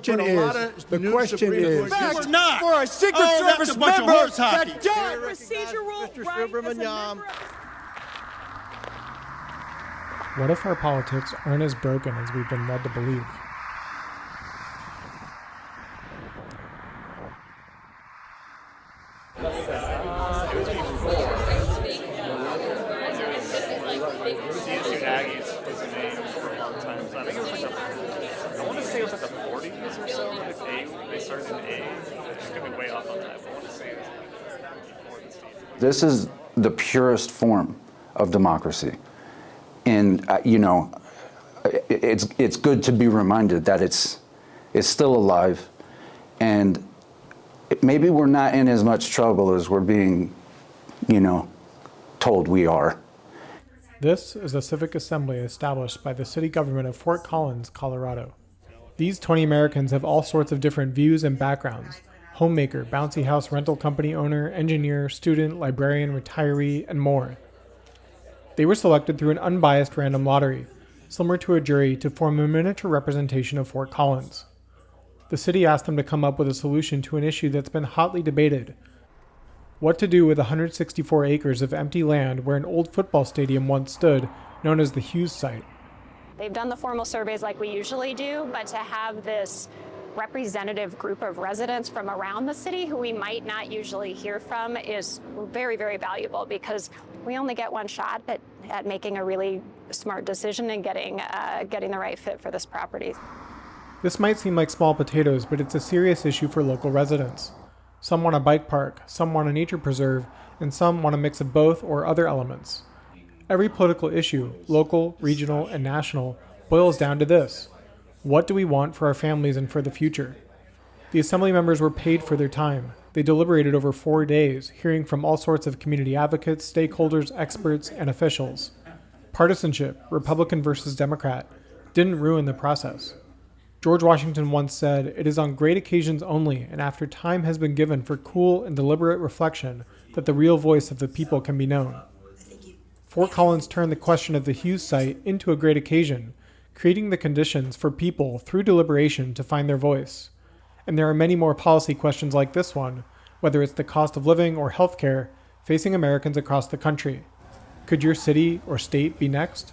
The question is, not for a Secret that's Service a bunch of member horse hockey. that died. Procedural right as a member. What if our politics aren't as broken as we've been led to believe? Aggies was the name for a long time. So I think it was I want to say it was like the 40s or so. They started in A. I could be way off on that, but I want to say it was before this season. This is the purest form of democracy. And, it's good to be reminded that it's still alive. And maybe we're not in as much trouble as we're being, told we are. This is the Civic Assembly established by the city government of Fort Collins, Colorado. These 20 Americans have all sorts of different views and backgrounds: homemaker, bouncy house rental company owner, engineer, student, librarian, retiree, and more. They were selected through an unbiased random lottery, similar to a jury, to form a miniature representation of Fort Collins. The city asked them to come up with a solution to an issue that's been hotly debated: what to do with 164 acres of empty land where an old football stadium once stood, known as the Hughes site. They've done the formal surveys like we usually do, but to have this representative group of residents from around the city who we might not usually hear from is very, very valuable, because we only get one shot at making a really smart decision and getting the right fit for this property. This might seem like small potatoes, but it's a serious issue for local residents. Some want a bike park, some want a nature preserve, and some want a mix of both or other elements. Every political issue, local, regional, and national, boils down to this: what do we want for our families and for the future? The assembly members were paid for their time. They deliberated over 4 days, hearing from all sorts of community advocates, stakeholders, experts, and officials. Partisanship, Republican versus Democrat, didn't ruin the process. George Washington once said, "It is on great occasions only, and after time has been given for cool and deliberate reflection, that the real voice of the people can be known." Fort Collins turned the question of the Hughes site into a great occasion, creating the conditions for people, through deliberation, to find their voice. And there are many more policy questions like this one, whether it's the cost of living or healthcare, facing Americans across the country. Could your city or state be next?